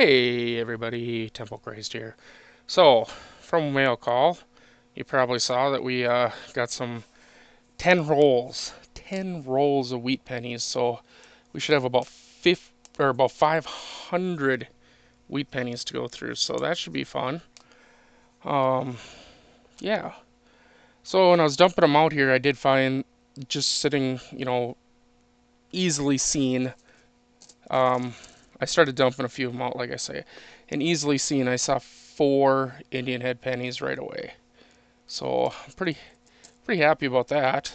Hey everybody, Temple Crazed here. So, from mail call, you probably saw that we got some 10 rolls of wheat pennies. So we should have about 500 wheat pennies to go through. So that should be fun. Um, yeah. So when I was dumping them out here, I did find just sitting, easily seen. Um, I started dumping a few of them out, like I say, and easily seen. I saw 4 Indian head pennies right away, so I'm pretty happy about that.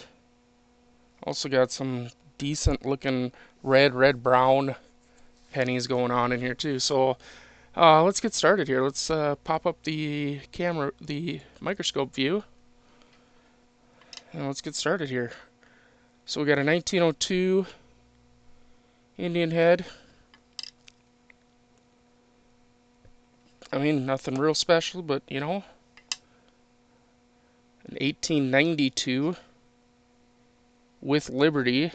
Also got some decent looking red, brown pennies going on in here too. So let's get started here. Let's pop up the camera, the microscope view, and let's get started here. So we got a 1902 Indian head. I mean, nothing real special, but an 1892 with Liberty.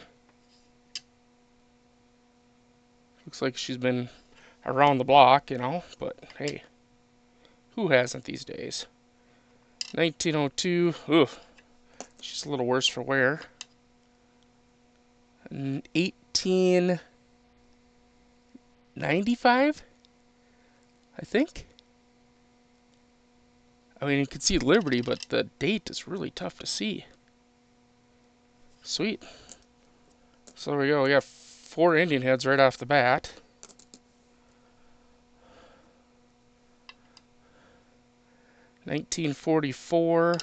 Looks like she's been around the block, but hey, who hasn't these days? 1902, oof, she's a little worse for wear. 1895, I think. I mean, you can see Liberty, but the date is really tough to see. Sweet. So there we go. We got 4 Indian heads right off the bat. 1944.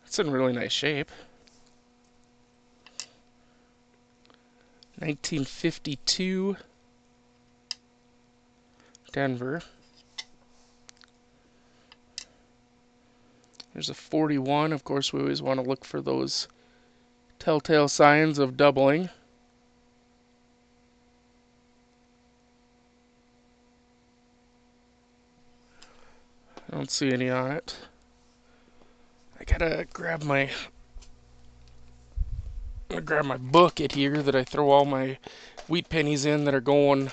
It's in really nice shape. 1952. Denver. There's a 41. Of course, we always want to look for those telltale signs of doubling. I don't see any on it. I gotta grab my bucket here that I throw all my wheat pennies in that are going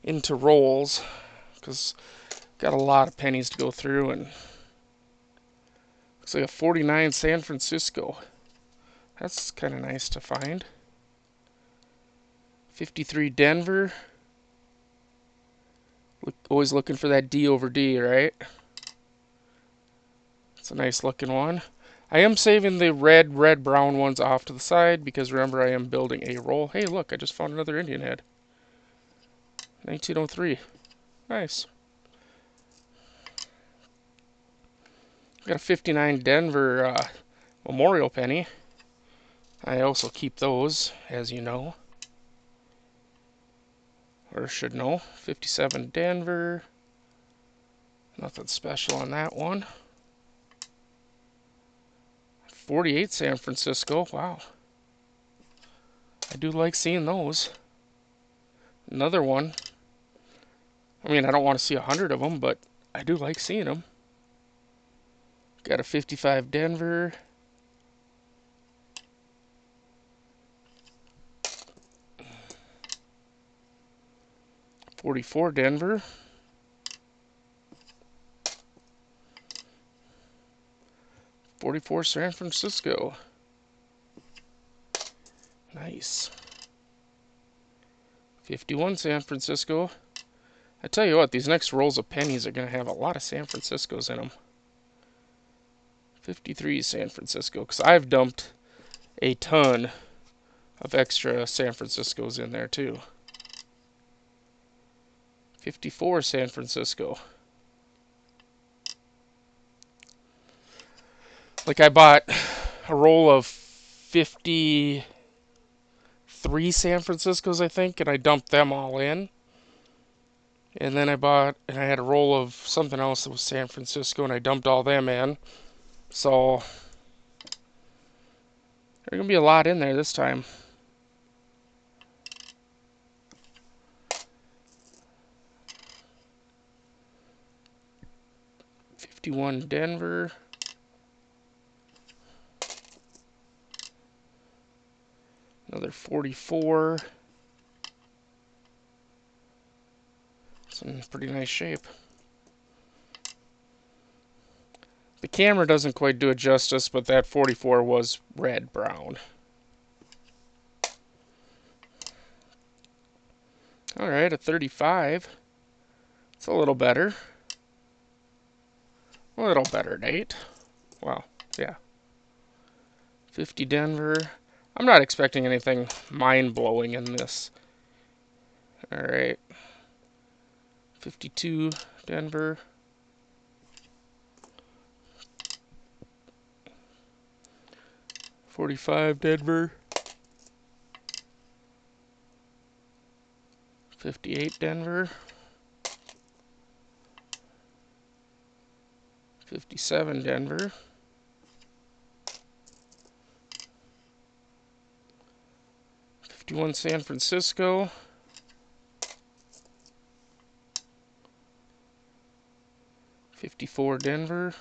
into rolls, because got a lot of pennies to go through. And looks like a 49 San Francisco. That's kind of nice to find. 53 Denver. Always looking for that D over D, right? It's a nice looking one. I am saving the red, brown ones off to the side because remember I am building a roll. Hey, look, I just found another Indian head. 1903. Nice. Got a 59 Denver Memorial penny. I also keep those, as you know. Or should know. 57 Denver. Nothing special on that one. 48 San Francisco. Wow. I do like seeing those. Another one. I mean, I don't want to see 100 of them, but I do like seeing them. Got a 55 Denver. 44 Denver. 44 San Francisco. Nice. 51 San Francisco. I tell you what, these next rolls of pennies are going to have a lot of San Franciscos in them. 53 San Francisco, because I've dumped a ton of extra San Franciscos in there too. 54 San Francisco. Like I bought a roll of 53 San Franciscos, I think, and I dumped them all in. And then I had a roll of something else that was San Francisco, and I dumped all them in. So there's going to be a lot in there this time. '51 Denver. Another 44. It's in pretty nice shape. The camera doesn't quite do it justice, but that 44 was red-brown. Alright, a 35. It's a little better. A little better, Nate. Well, yeah. 50 Denver. I'm not expecting anything mind-blowing in this. Alright. 52 Denver. 45 Denver. 58 Denver. 57 Denver. 51 San Francisco. 54 Denver.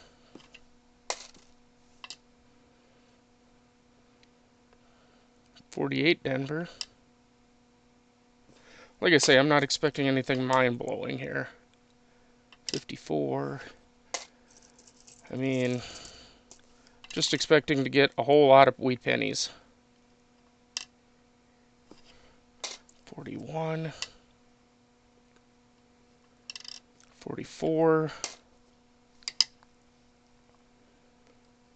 48 Denver. Like I say, I'm not expecting anything mind-blowing here. 54. I mean, just expecting to get a whole lot of wheat pennies. 41. 44.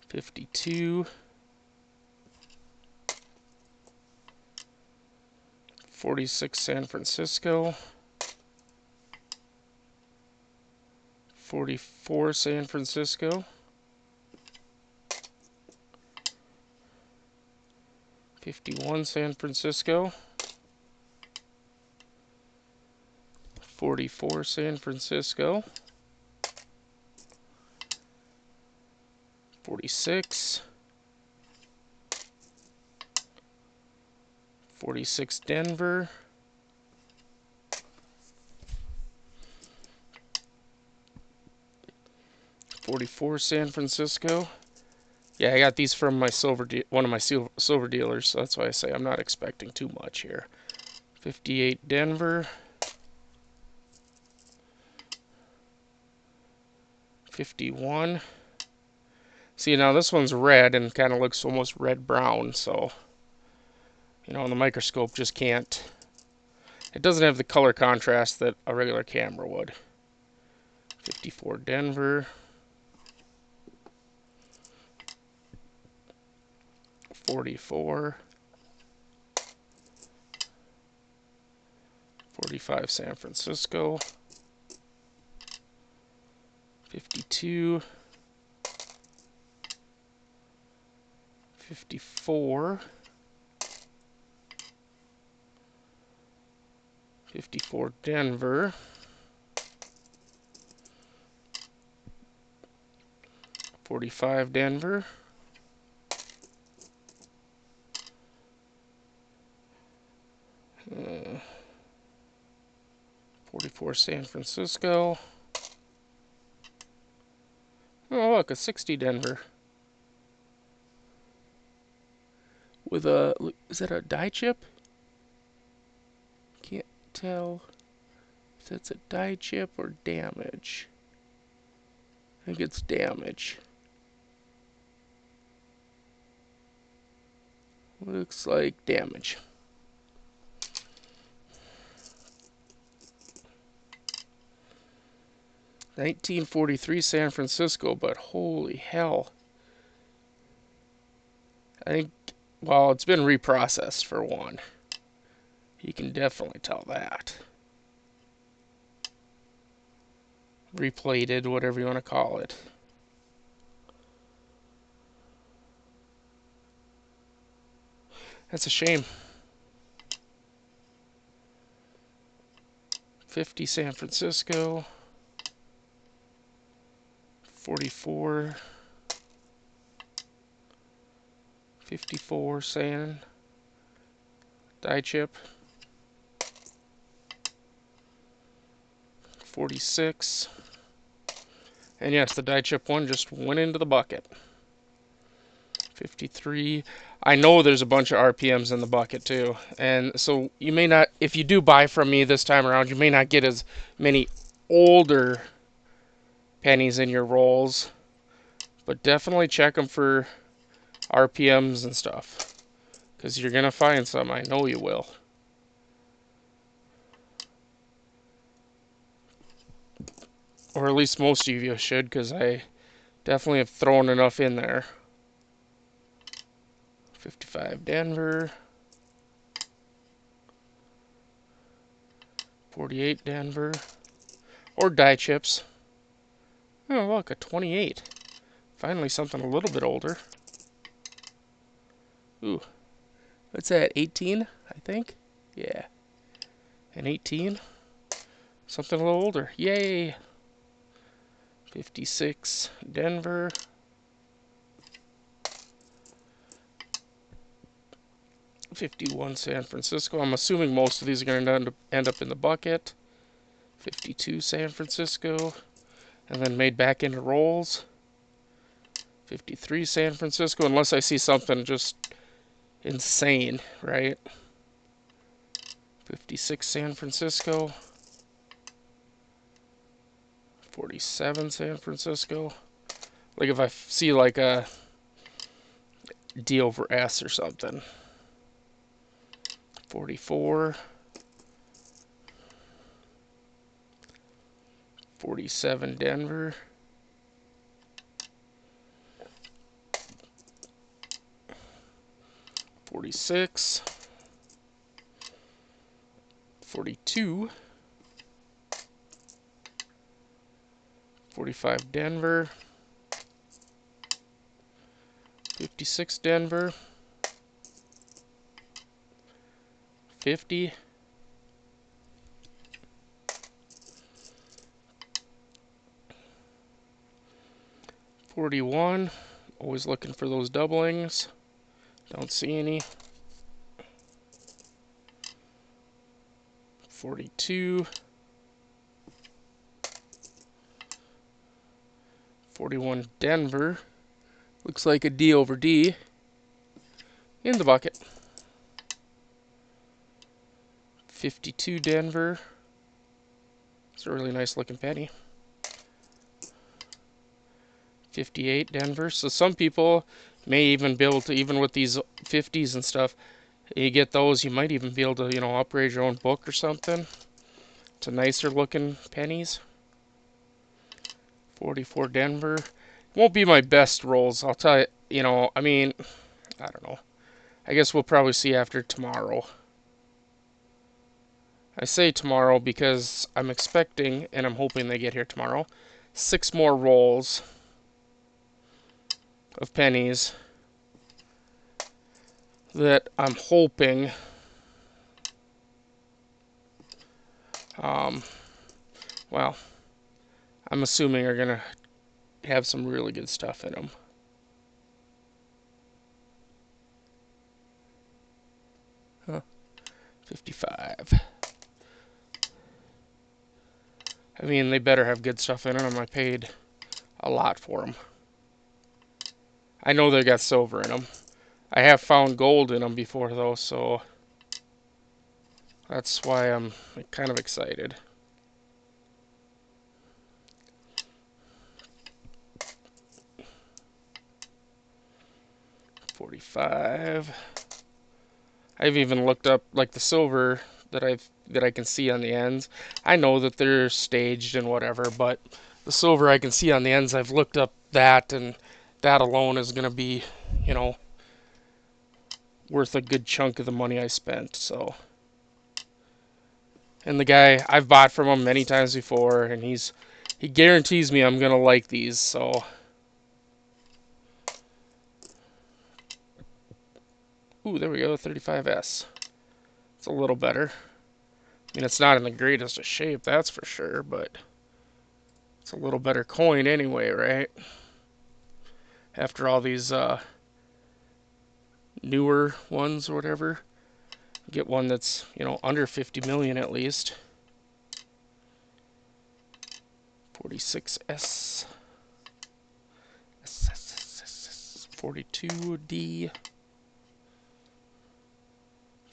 52. 46 San Francisco. 44 San Francisco. 51 San Francisco. 44 San Francisco. 46. 46 Denver. 44 San Francisco. Yeah, I got these from my one of my silver dealers, so that's why I say I'm not expecting too much here. 58 Denver. 51. See, now this one's red and kind of looks almost red-brown, so, you know, in the microscope just can't. It doesn't have the color contrast that a regular camera would. 54 Denver. 44. 45 San Francisco. 52. 54. 54 Denver. 45 Denver. 44 San Francisco. Oh, look, a 60 Denver. With a, is that a die chip? Can't tell if that's a die chip or damage. I think it's damage. Looks like damage. $19.43 San Francisco, but holy hell. I think, well, it's been reprocessed for one. You can definitely tell that. Replated, whatever you want to call it. That's a shame. 50 San Francisco. 44. 54 San. Die chip. 46. And yes, the die chip one just went into the bucket. 53. I know there's a bunch of RPMs in the bucket too. And so you may not, if you do buy from me this time around, you may not get as many older pennies in your rolls, but definitely check them for RPMs and stuff, because you're going to find some. I know you will. Or at least most of you should, because I definitely have thrown enough in there. 55 Denver. 48 Denver. Or die chips. Oh, look, a 28. Finally something a little bit older. Ooh. What's that, 18, I think? Yeah. An 18. Something a little older. Yay! 56 Denver. 51 San Francisco. I'm assuming most of these are going to end up in the bucket. 52 San Francisco. And then made back into rolls. 53 San Francisco, unless I see something just insane, right? 56 San Francisco. 47 San Francisco. Like if I see like a D over S or something. 44. 47 Denver. 46. 42. 45 Denver. 56 Denver. 50. 41. Always looking for those doublings. Don't see any. 42. 41 Denver. Looks like a D over D. In the bucket. 52 Denver. It's a really nice looking penny. 58 Denver. So some people may even be able to, even with these 50s and stuff, you get those, you might even be able to, upgrade your own book or something to nicer looking pennies. 44 Denver. Won't be my best rolls, I'll tell you. I mean, I don't know. I guess we'll probably see after tomorrow. I say tomorrow because I'm expecting, and I'm hoping they get here tomorrow, 6 more rolls of pennies that I'm hoping well, I'm assuming are gonna have some really good stuff in them. Huh. 55. I mean, they better have good stuff in them. I paid a lot for them. I know they got silver in them. I have found gold in them before, though, so that's why I'm kind of excited. $45. I've even looked up like the silver that I can see on the ends. I know that they're staged and whatever, but the silver I can see on the ends, I've looked up that, and that alone is going to be, worth a good chunk of the money I spent. So, and the guy, I've bought from him many times before, and he guarantees me I'm going to like these. So, ooh, there we go, 35S. It's a little better. I mean, it's not in the greatest of shape, that's for sure, but it's a little better coin anyway, right? After all these newer ones or whatever, get one that's, under 50 million at least. 46S. 42D.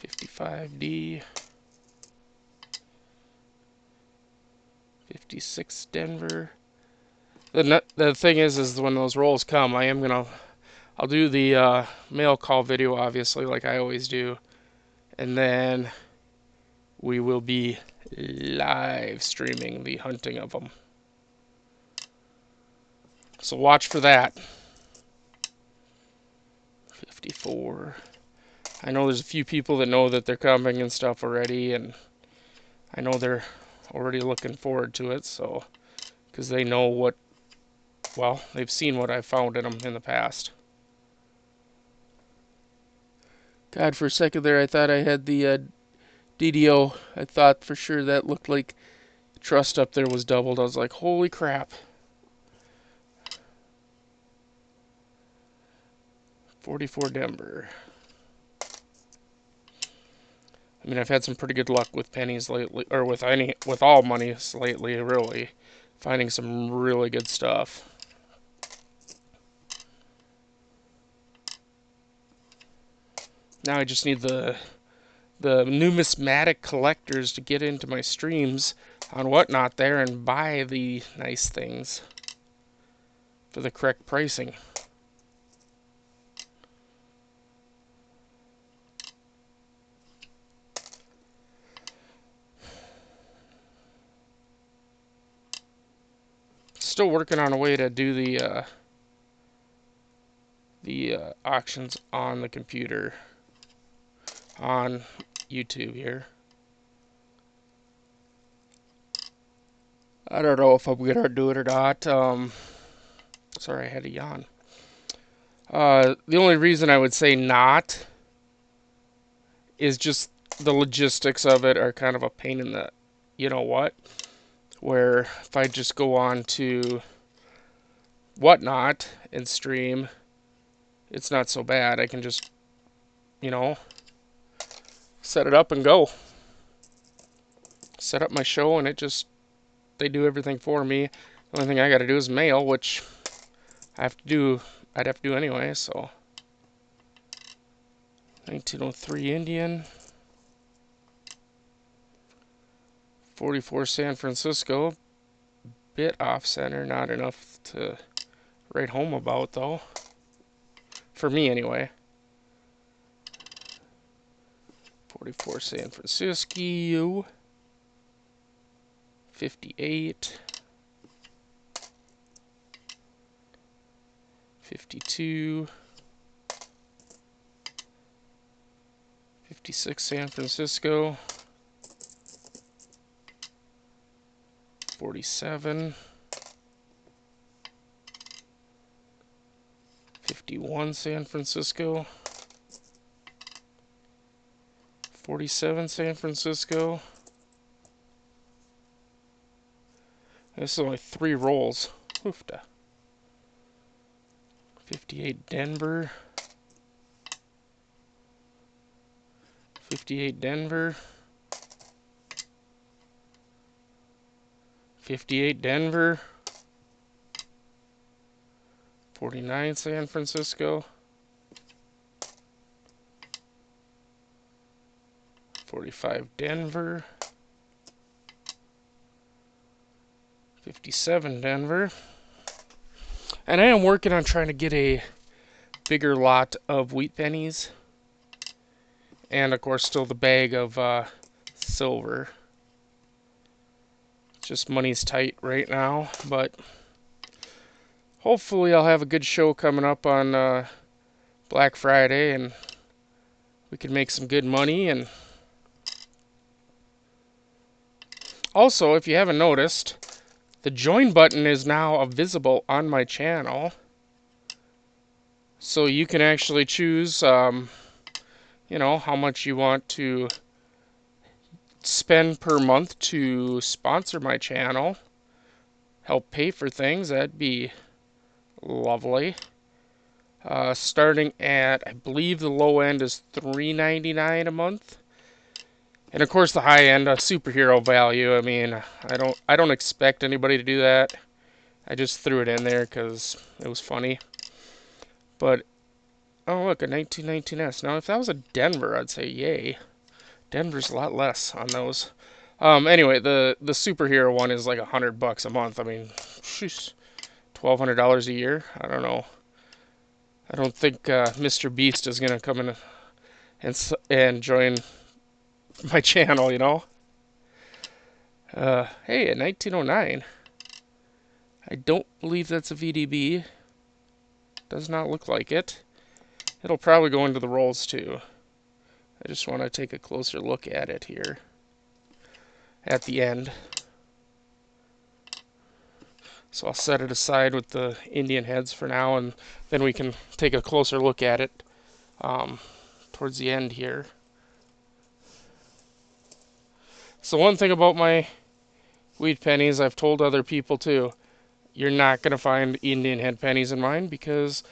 55D. 56 Denver. The thing is when those rolls come, I'll do the mail call video, obviously, like I always do, and then we will be live streaming the hunting of them. So watch for that. 54. I know there's a few people that know that they're coming and stuff already, and I know they're already looking forward to it, so, because they know what, well, they've seen what I've found in them in the past. God, for a second there, I thought I had the DDO. I thought for sure that looked like trust up there was doubled. I was like, holy crap. 44 Denver. I mean, I've had some pretty good luck with pennies lately, or with all monies lately, really. Finding some really good stuff. Now I just need the numismatic collectors to get into my streams on Whatnot there and buy the nice things for the correct pricing. Still working on a way to do the auctions on the computer on YouTube here. I don't know if I'm gonna do it or not. Sorry, I had a yawn. The only reason I would say not is just the logistics of it are kind of a pain in the, you know what? Where if I just go on to Whatnot and stream, it's not so bad. I can just, you know, set it up and go. Set up my show and they do everything for me. The only thing I gotta do is mail, which I'd have to do anyway, so. 1903 Indian. 44 San Francisco. Bit off center, not enough to write home about though. For me anyway. 44 San Francisco. 58. 52. 56 San Francisco. 47. 51 San Francisco. 47 San Francisco. This is only 3 rolls. Oofda. 58 Denver. 58 Denver. 58 Denver. 49 San Francisco. 45 Denver. 57 Denver. And I am working on trying to get a bigger lot of wheat pennies. And of course still the bag of silver. Just money's tight right now, but hopefully I'll have a good show coming up on Black Friday and we can make some good money. And also, if you haven't noticed, the join button is now visible on my channel. So you can actually choose, you know, how much you want to spend per month to sponsor my channel. Help pay for things, that'd be lovely. Starting at, I believe the low end is $3.99 a month. And of course the high end, superhero value. I mean, I don't expect anybody to do that. I just threw it in there because it was funny. But oh look, a 1919S. Now if that was a Denver, I'd say yay. Denver's a lot less on those. Anyway, the superhero one is like $100 a month. I mean, sheesh, $1,200 a year. I don't know. I don't think Mr. Beast is gonna come in and join my channel. Hey, a 1909. I don't believe that's a VDB. Does not look like it. It'll probably go into the rolls too. I just want to take a closer look at it here at the end. So I'll set it aside with the Indian heads for now, and then we can take a closer look at it towards the end here. So one thing about my wheat pennies, I've told other people too, you're not going to find Indian head pennies in mine because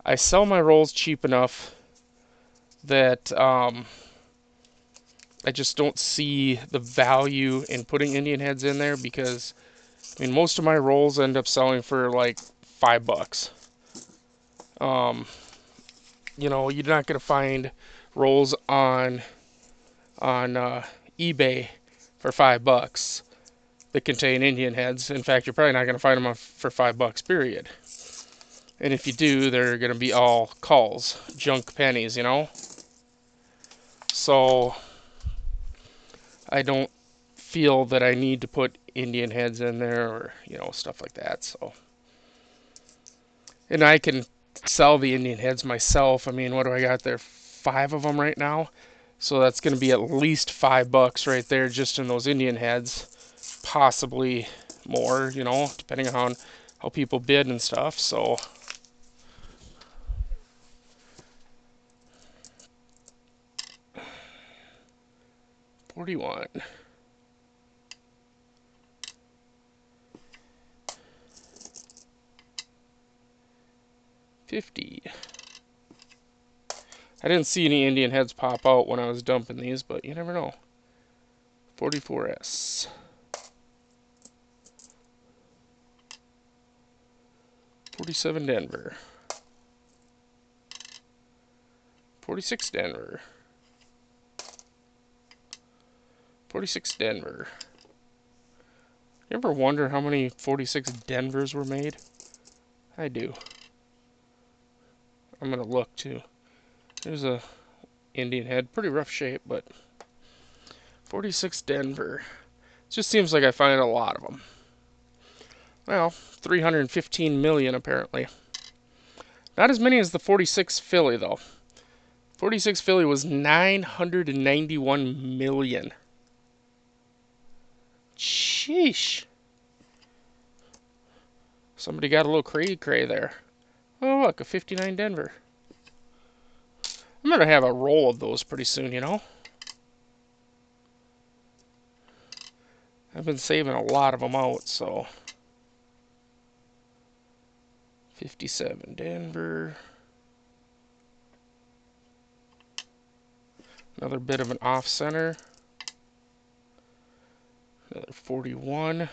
I sell my rolls cheap enough that I just don't see the value in putting Indian heads in there because, I mean, most of my rolls end up selling for like $5. You're not going to find rolls on eBay for $5 that contain Indian heads. In fact, you're probably not going to find them for $5, period. And if you do, they're going to be all calls, junk pennies, So I don't feel that I need to put Indian heads in there or, stuff like that. So, and I can sell the Indian heads myself. I mean, what do I got there? 5 of them right now. So that's going to be at least $5 right there just in those Indian heads. Possibly more, depending on how people bid and stuff. So 41. 50. I didn't see any Indian heads pop out when I was dumping these, but you never know. 44S. 47 Denver. 46 Denver. 46 Denver. You ever wonder how many 46 Denvers were made? I do. I'm gonna look too. There's a Indian head, pretty rough shape, but 46 Denver. It just seems like I find a lot of them. Well, 315 million apparently. Not as many as the 46 Philly though. 46 Philly was 991 million. Sheesh. Somebody got a little cray there. Oh, look, a 59 Denver. I'm going to have a roll of those pretty soon, I've been saving a lot of them out, so. 57 Denver. Another bit of an off center. Another 41.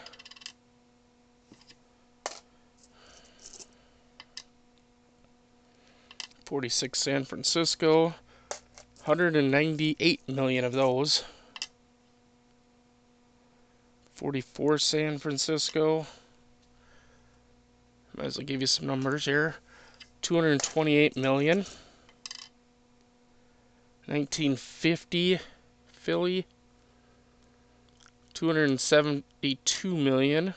46 San Francisco. 198 million of those. 44 San Francisco. Might as well give you some numbers here. 228 million. 1950 Philly. 272 million.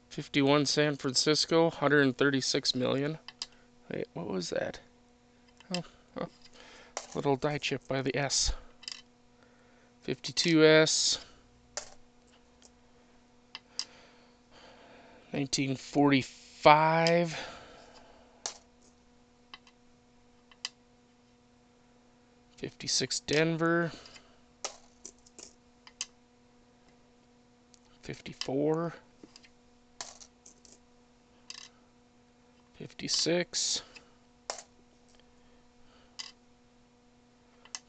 51 San Francisco, 136 million. Wait, what was that? Oh, little die chip by the S. 52S. 1945. 56 Denver. 54. 56.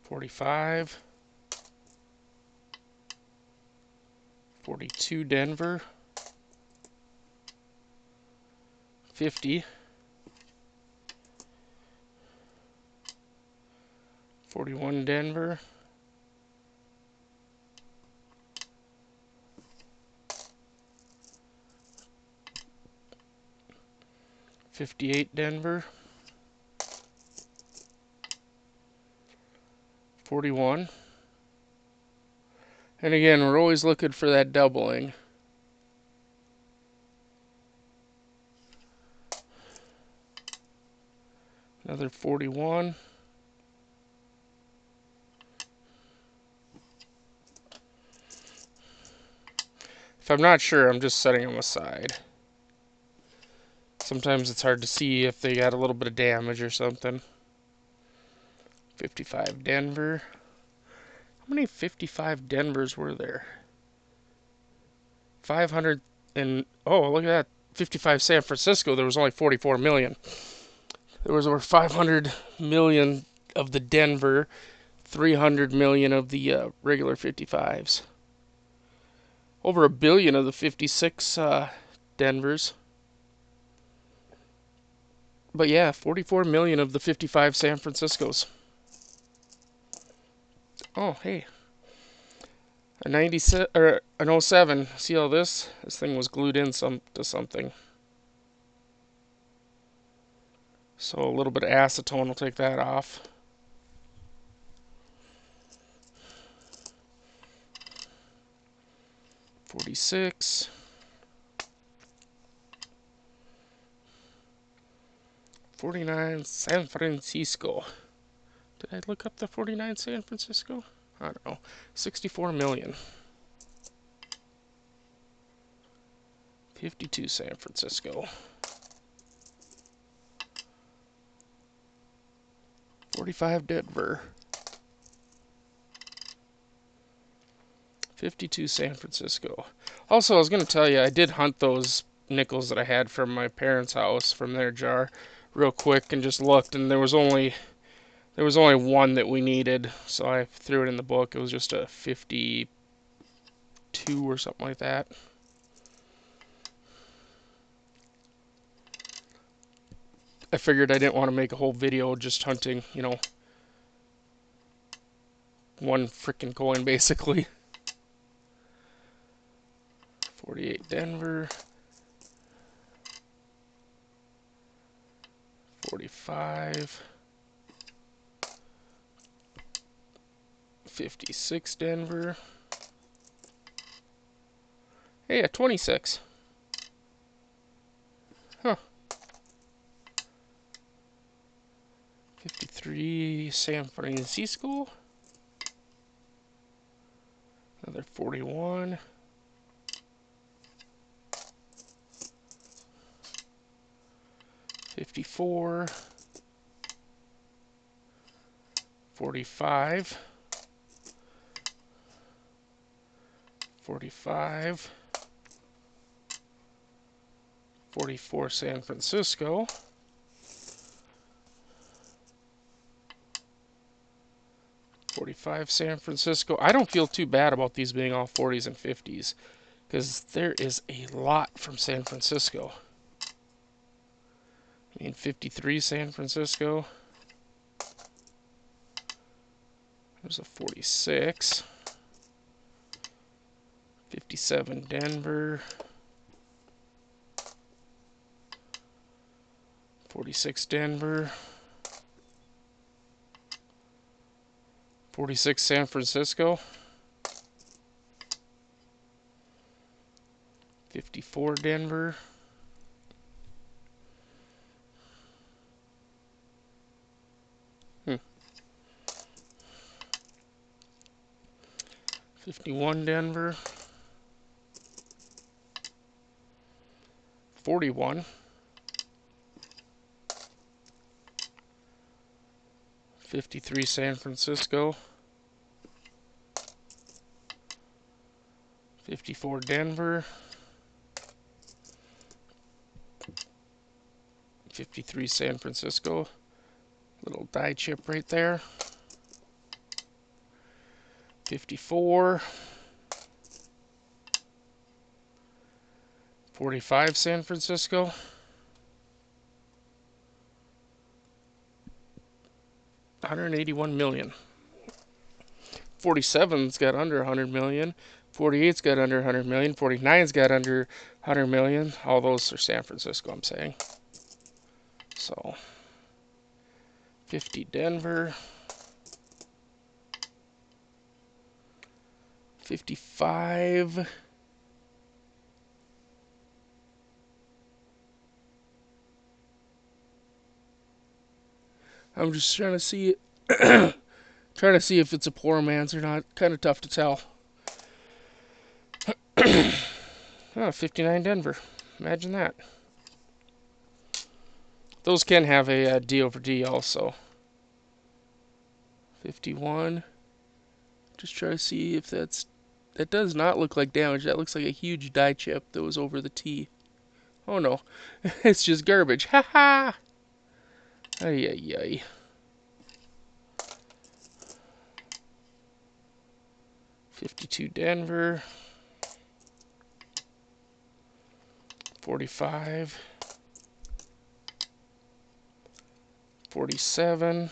45. 42 Denver. 50. 41 Denver. 58 Denver. 41. And again, we're always looking for that doubling. Another 41. If I'm not sure, I'm just setting them aside. Sometimes it's hard to see if they got a little bit of damage or something. 55 Denver. How many 55 Denvers were there? 500 and... Oh, look at that. 55 San Francisco, there was only 44 million. There was over 500 million of the Denver, 300 million of the regular 55s. Over a billion of the 56 Denvers. But yeah, 44 million of the 55 San Franciscos. Oh, hey. A 97 or an 07. See all this? This thing was glued in to something. So a little bit of acetone will take that off. '46. 49 San Francisco. Did I look up the 49 San Francisco? I don't know. 64 million. 52 San Francisco. 45 Denver. 52 San Francisco. Also, I was going to tell you, I did hunt those nickels that I had from my parents' house, from their jar, real quick, and just looked, and there was only one that we needed, so I threw it in the book. It was just a 52 or something like that. I figured I didn't want to make a whole video just hunting, you know, one freaking coin basically. 48 Denver. 45. 56 Denver. Hey, a 26. Huh. 53 San Francisco. Another 41. 54. 45. 45. 44 San Francisco. 45 San Francisco. I don't feel too bad about these being all 40s and 50s, because there is a lot from San Francisco. I mean, 53 San Francisco. There's a 46. 57 Denver. 46 Denver. 46 San Francisco. 54 Denver. 51 Denver. 41. 53 San Francisco. 54 Denver. 53 San Francisco. Little die chip right there. 54. 45 San Francisco. 181 million. 47's got under 100 million. 48's got under 100 million. 49's got under 100 million. All those are San Francisco, I'm saying. So, 50 Denver. 55. I'm just trying to see it. Trying to see if it's a poor man's or not. Kind of tough to tell. 59 Denver. Imagine that. Those can have a D over D also. 51. Just try to see if that does not look like damage. That looks like a huge die chip that was over the T. Oh no. It's just garbage. Ha ha! Ay ay ay. 52 Denver. 45. 47.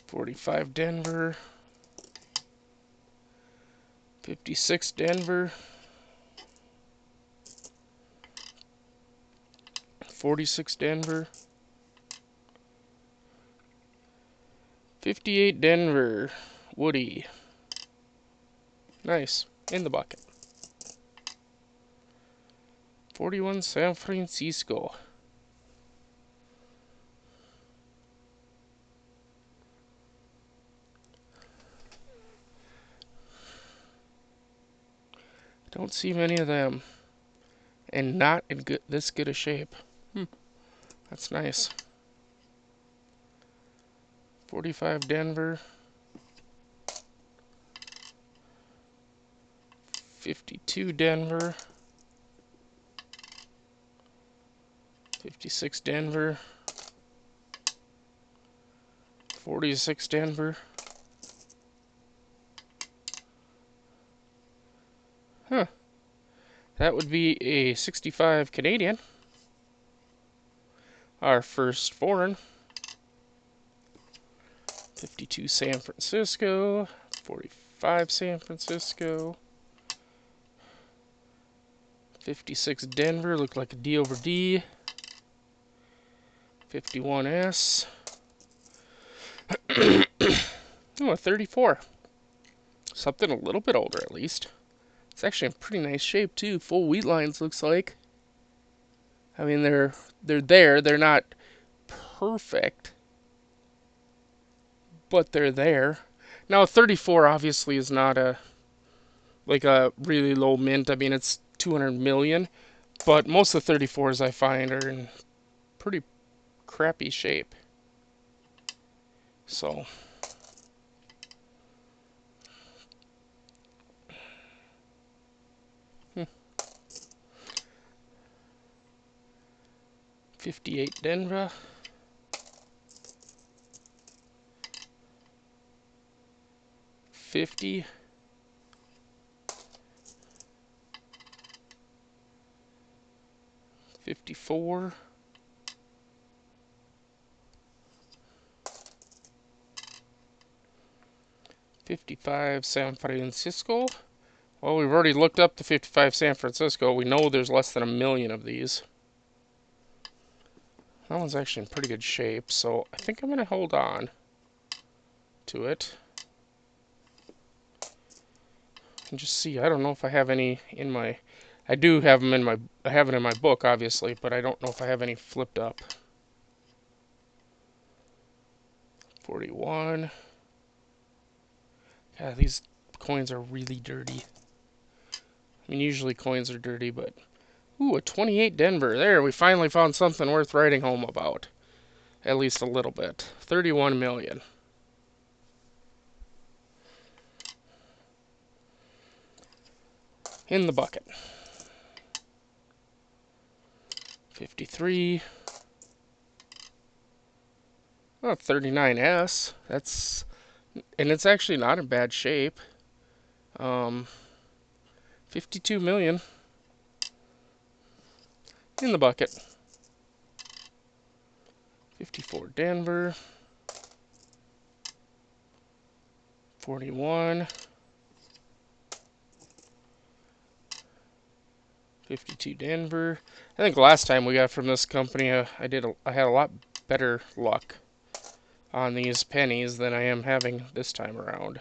45 Denver. 56 Denver. 46 Denver. 58 Denver. Woody. Nice. In the bucket. 41 San Francisco. Don't see many of them. And not in this good a shape. That's nice. 45 Denver. 52 Denver. 56 Denver. 46 Denver. Huh. That would be a 65 Canadian. Our first foreign. 52 San Francisco. 45 San Francisco. 56 Denver. Looked like a D over D. 51S. Oh, a 34. Something a little bit older at least. It's actually in pretty nice shape too. Full wheat lines looks like. I mean they're there. They're not perfect, but they're there. Now a 34 obviously is not a really low mint. I mean it's 200 million, but most of the 34s I find are in pretty crappy shape. So 58 Denver. 50. 54. 55 San Francisco. Well, we've already looked up the 55 San Francisco. We know there's less than 1 million of these. That one's actually in pretty good shape, so I think I'm going to hold on to it. And just see. I don't know if I have any in my... I do have them in my... I have it in my book, obviously, but I don't know if I have any flipped up. 41. God, these coins are really dirty. I mean, usually coins are dirty, but... Ooh, a 28 Denver. There, we finally found something worth writing home about. At least a little bit. 31 million. In the bucket. 53. Oh, 39S. That's... And it's actually not in bad shape. 52 million. In the bucket. 54 Denver. 41. 52 Denver. I think last time we got from this company, I had a lot better luck on these pennies than I am having this time around.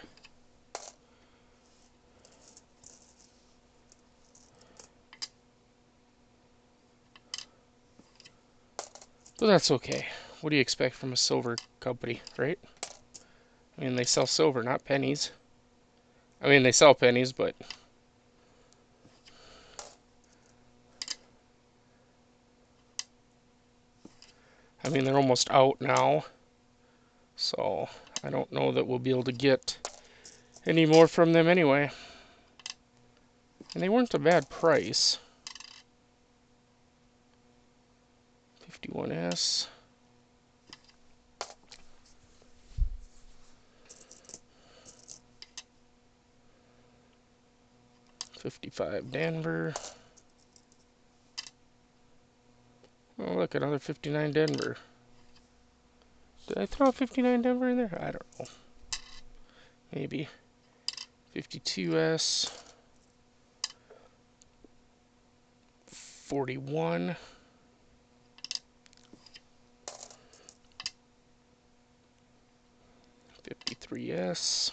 But that's okay. What do you expect from a silver company, right? I mean, they sell silver, not pennies. I mean, they sell pennies, but I mean, they're almost out now. So I don't know that we'll be able to get any more from them anyway. And they weren't a bad price. 51S. 55 Denver. Oh, look, another 59 Denver. Did I throw a 59 Denver in there? I don't know. Maybe. 52S. 41. 53S.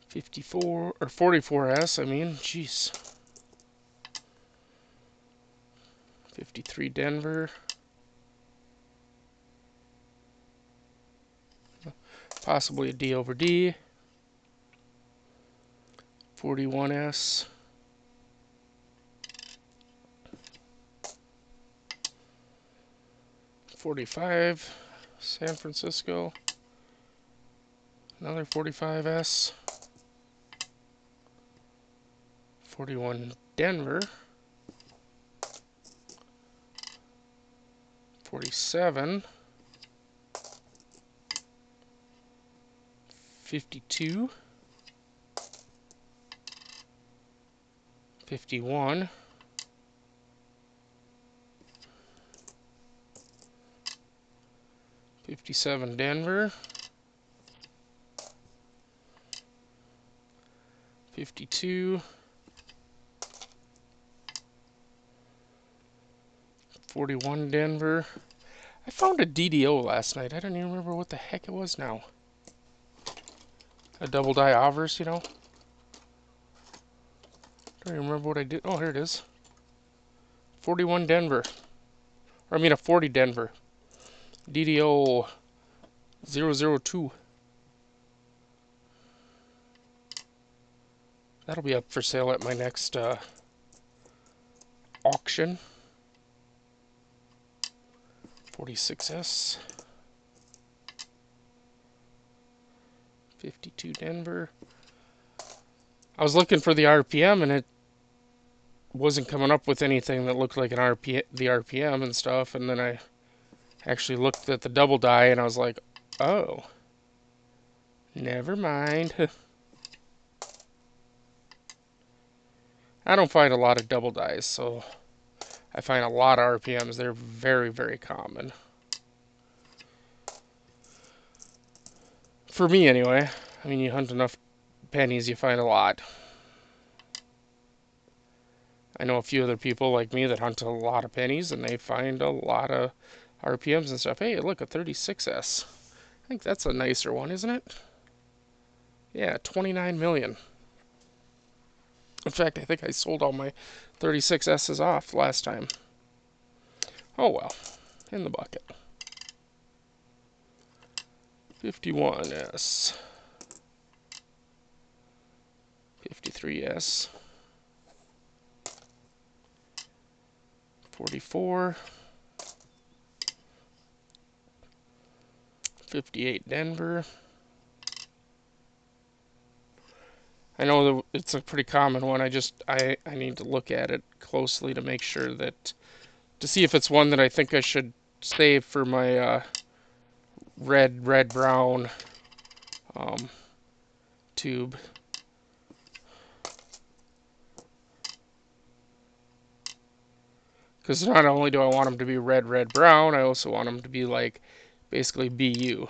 54 or 44S, I mean, jeez. 53 Denver. Possibly a D over D. 41S. 45 San Francisco. Another 45S. 41 Denver. 47. 52. 51. 57 Denver. 52. 41 Denver. I found a DDO last night. I don't even remember what the heck it was now. A double die Avers, you know? Don't even remember what I did. Oh, here it is. 41 Denver. Or I mean a 40 Denver. DDO 002. That'll be up for sale at my next auction. 46S. 52 Denver. I was looking for the RPM and it wasn't coming up with anything that looked like the RPM and stuff, and then I actually looked at the double die and I was like, oh, never mind. I don't find a lot of double dies, so I find a lot of RPMs. They're very, very common. For me, anyway. I mean, you hunt enough pennies, you find a lot. I know a few other people like me that hunt a lot of pennies, and they find a lot of RPMs and stuff. Hey, look, a 36S. I think that's a nicer one, isn't it? Yeah, 29 million. In fact, I think I sold all my 36S's off last time. Oh well, in the bucket. 51S. 53S. 44. 58 Denver. I know that it's a pretty common one. I need to look at it closely to make sure that, to see if it's one that I think I should save for my red brown tube. Because not only do I want them to be red, red, brown, I also want them to be like basically BU.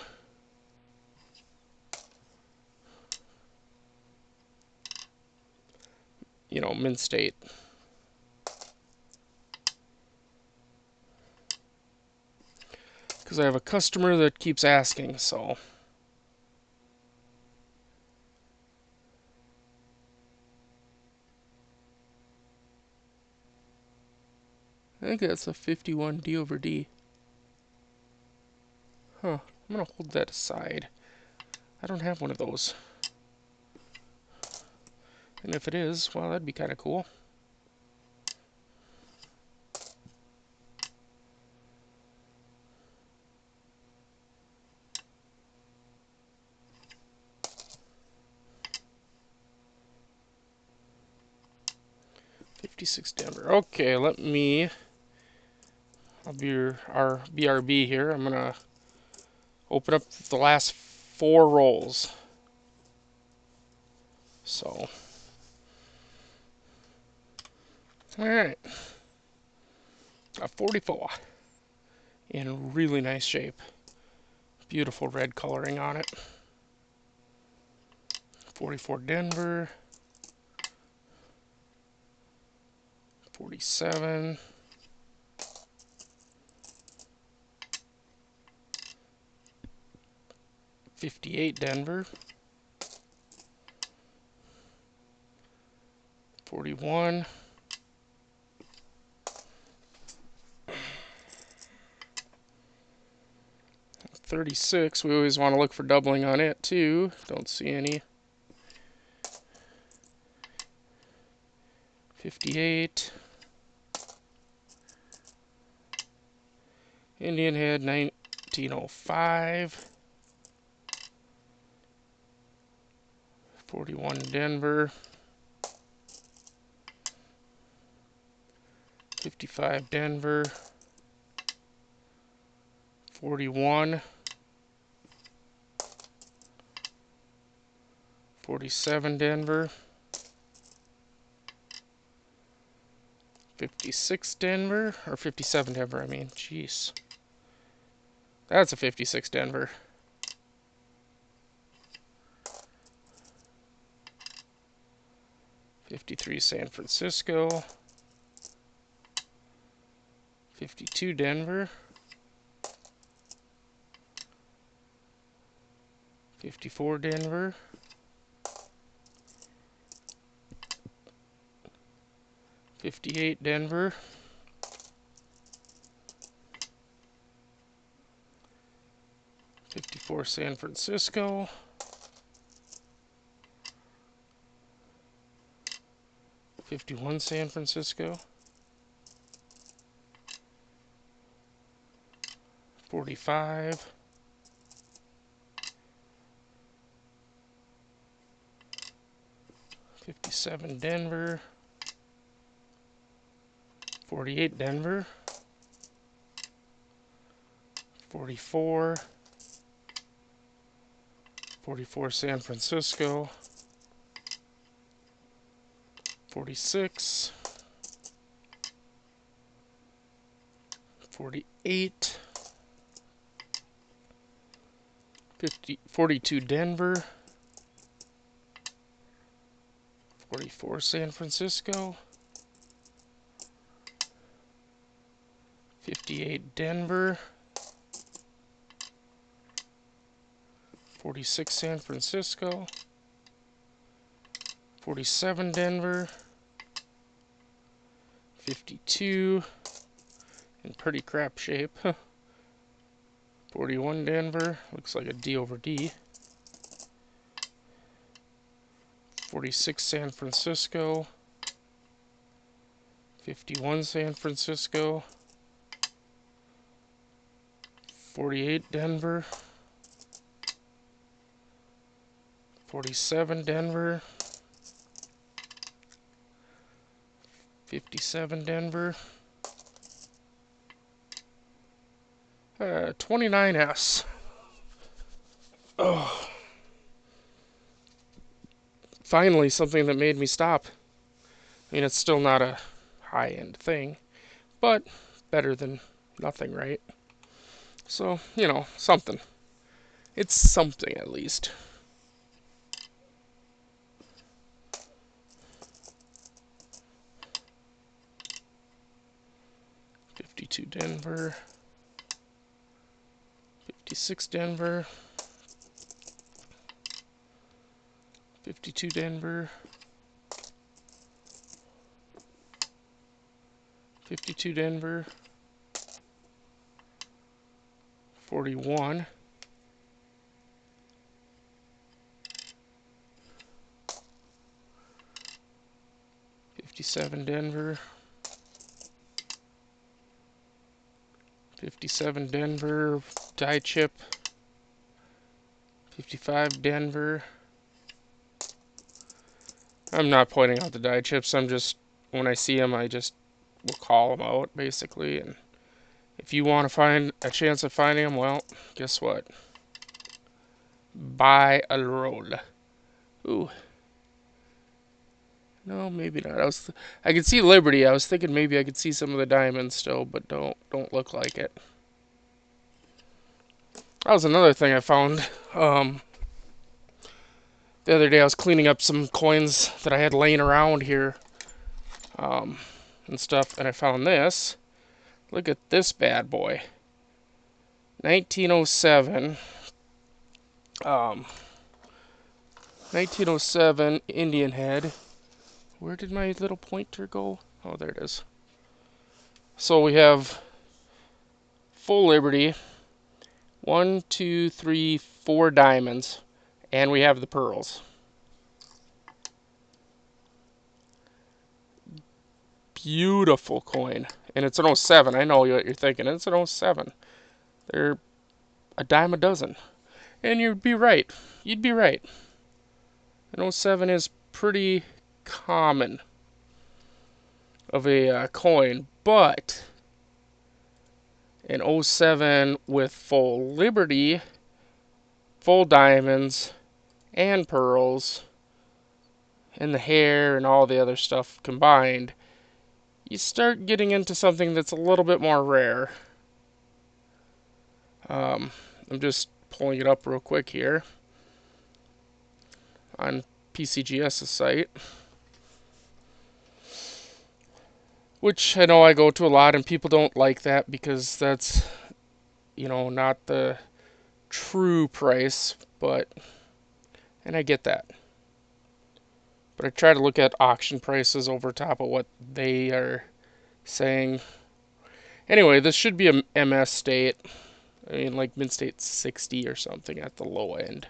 You know, mint state. Because I have a customer that keeps asking, so. I think that's a 51 D over D. Huh. I'm going to hold that aside. I don't have one of those. And if it is, well, that'd be kind of cool. '56 Denver. Okay, let me. I'll be our BRB here. I'm gonna open up the last 4 rolls. So, all right, a 44 in really nice shape. Beautiful red coloring on it. 44 Denver. 47. 58 Denver. 41. 36. We always want to look for doubling on it too. Don't see any. 58. Indian Head 1905. 41 Denver. 55 Denver. 41. 47 Denver. 56 Denver, or 57 Denver, I mean, jeez. That's a 56 Denver. 53 San Francisco. 52 Denver. 54 Denver. 58 Denver. 54 San Francisco. 51 San Francisco. 45. 57 Denver. 48 Denver. 44. 44 San Francisco. 46. 48. 42 Denver. 44 San Francisco. 58 Denver. 46 San Francisco. 47 Denver. 52 in pretty crap shape. 41 Denver, looks like a D over D. 46 San Francisco. 51 San Francisco. 48 Denver. 47 Denver. 57 Denver. 29S. Oh. Finally, something that made me stop. I mean, it's still not a high-end thing, but better than nothing, right? So, you know, something. It's something at least. $52 Denver. $56 Denver. $52 Denver. $52 Denver. 41. $57 Denver. 57 Denver. Die chip. 55 Denver. I'm not pointing out the die chips. I'm just, when I see them, I just will call them out, basically. And if you want to find a chance of finding them, well, guess what? Buy a roll. Ooh. No, maybe not. I could see Liberty. I was thinking maybe I could see some of the diamonds still, but don't look like it. That was another thing I found. The other day I was cleaning up some coins that I had laying around here, and stuff, and I found this. Look at this bad boy. 1907. 1907 Indian head. Where did my little pointer go? Oh, there it is. So we have full Liberty. 1, 2, 3, 4 diamonds. And we have the pearls. Beautiful coin. And it's an 07. I know what you're thinking. It's an 07. They're a dime a dozen. And you'd be right. You'd be right. An 07 is pretty common of a coin, but an 07 with full Liberty, full diamonds, and pearls, and the hair and all the other stuff combined, you start getting into something that's a little bit more rare. I'm just pulling it up real quick here on PCGS's site, which I know I go to a lot, and people don't like that because that's, you know, not the true price, but, and I get that. But I try to look at auction prices over top of what they are saying. Anyway, this should be a MS state. I mean, like mint state 60 or something at the low end.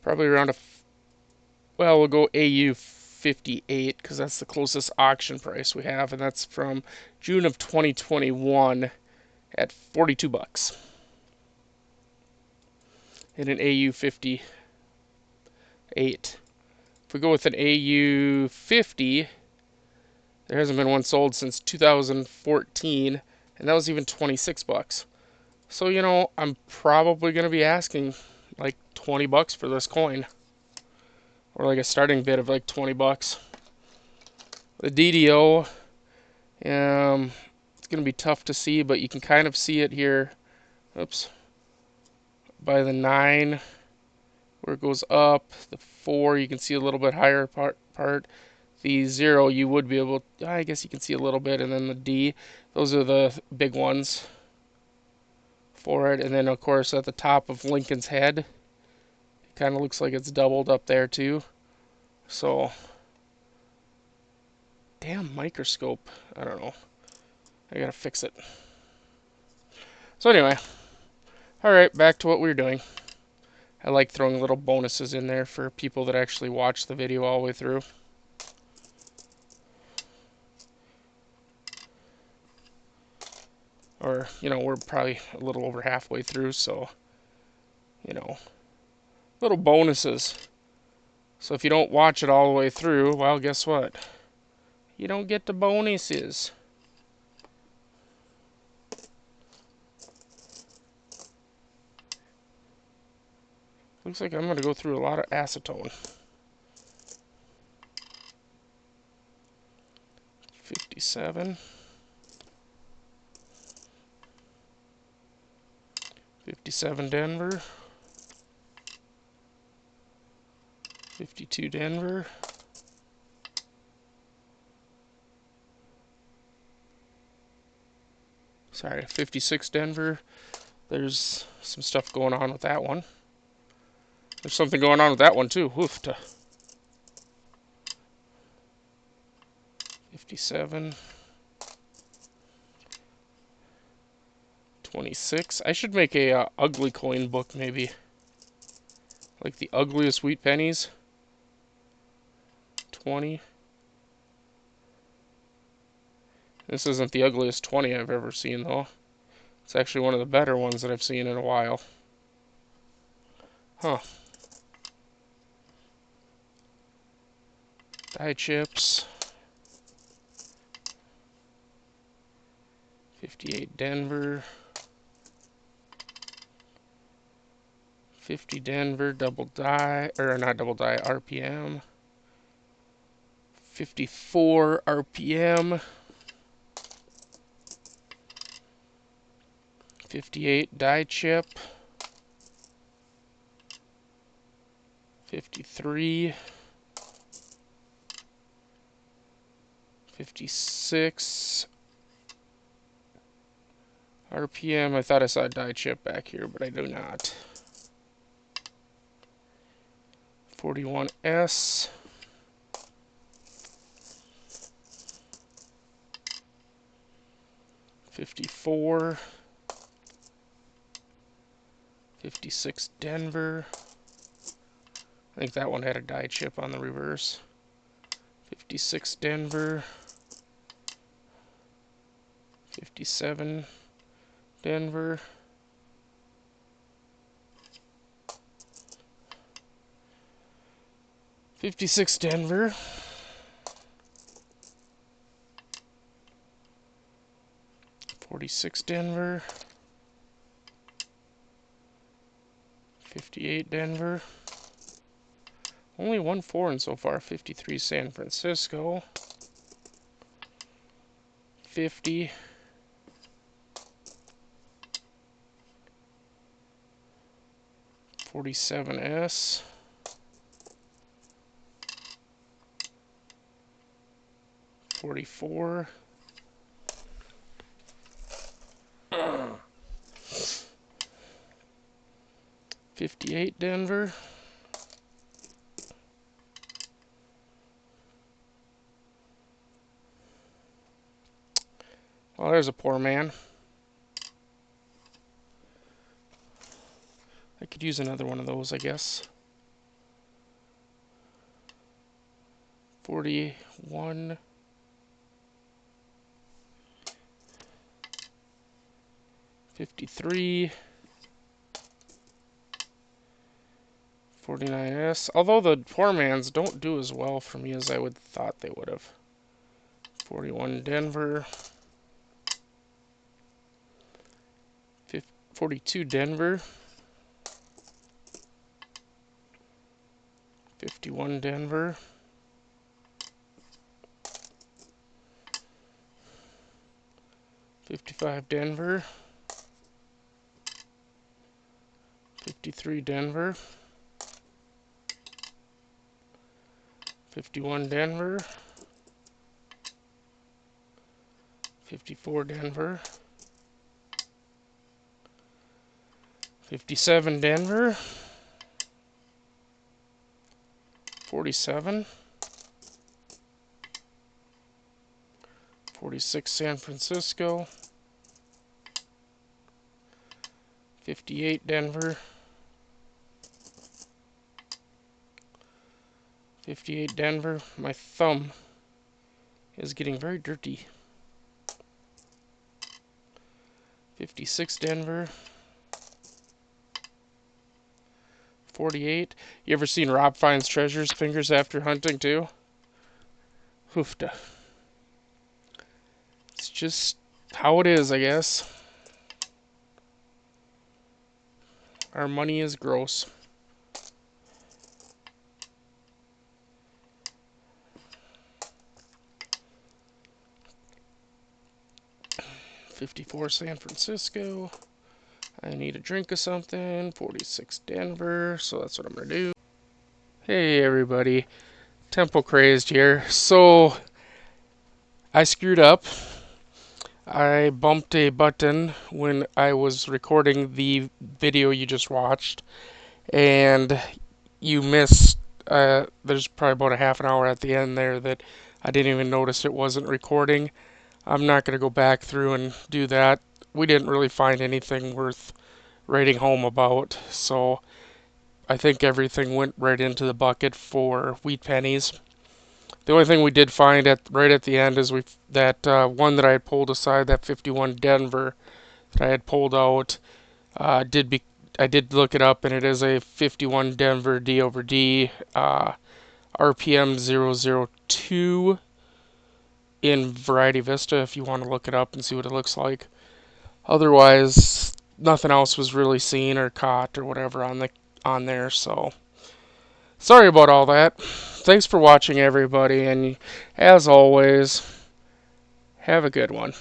Probably around well, we'll go AU 58 because that's the closest auction price we have, and that's from June of 2021 at $42. And an AU 58. If we go with an AU 50, there hasn't been one sold since 2014, and that was even $26. So, you know, I'm probably going to be asking like $20 for this coin, or like a starting bid of like $20. The DDO, it's going to be tough to see, but you can kind of see it here. Oops. By the 9, where it goes up. The 4, you can see a little bit higher part. The 0, you would be able, I guess you can see a little bit, and then the D, those are the big ones for it. And then, of course, at the top of Lincoln's head, it kind of looks like it's doubled up there, too. So, damn microscope. I don't know. I gotta fix it. So anyway, alright, back to what we were doing. I like throwing little bonuses in there for people that actually watch the video all the way through. Or, you know, we're probably a little over halfway through, so, you know, little bonuses. So if you don't watch it all the way through, well, guess what? You don't get the bonuses. Looks like I'm going to go through a lot of acetone. 57. 57 Denver. 52 Denver. Sorry, 56 Denver. There's some stuff going on with that one. There's something going on with that one too. Woofta. 57. 26. I should make a ugly coin book maybe. Like the ugliest wheat pennies. 20. This isn't the ugliest 20 I've ever seen though. It's actually one of the better ones that I've seen in a while. Huh. Die chips. 58 Denver. 50 Denver, double die, or not double die, RPM. 54 RPM. 58 die chip. 53. 56 RPM. I thought I saw a die chip back here, but I do not. 41S. 54. 56 Denver. I think that one had a die chip on the reverse. 56 Denver. 57 Denver. 56 Denver. 46 Denver. 58 Denver. Only one foreign so far. 53 San Francisco. 50. 47S. 44. 58 Denver. Well, there's a poor man. I could use another one of those, I guess. 41. 53. 49S. Although the poor mans don't do as well for me as I would thought they would have. 41 Denver. 42 Denver. 51 Denver. 55 Denver. 53 Denver. 51 Denver. 54 Denver. 57 Denver. 47. 46 San Francisco. 58 Denver. 58 Denver. My thumb is getting very dirty. 56 Denver. 48. You ever seen Rob Finds Treasures Fingers After Hunting too? Hoofda. It's just how it is, I guess. Our money is gross. 54 San Francisco. I need a drink of something. 46 Denver, so that's what I'm going to do. Hey everybody, Temple Crazed here. So, I screwed up. I bumped a button when I was recording the video you just watched, and you missed, there's probably about a half an hour at the end there that I didn't even notice it wasn't recording. I'm not going to go back through and do that. We didn't really find anything worth writing home about, so I think everything went right into the bucket for wheat pennies. The only thing we did find right at the end is that one that I had pulled aside, that 51 Denver that I had pulled out, I did look it up, and it is a 51 Denver D over D, RPM 002 in Variety Vista if you want to look it up and see what it looks like. Otherwise, nothing else was really seen or caught or whatever on there, so sorry about all that. Thanks for watching, everybody, and as always, have a good one.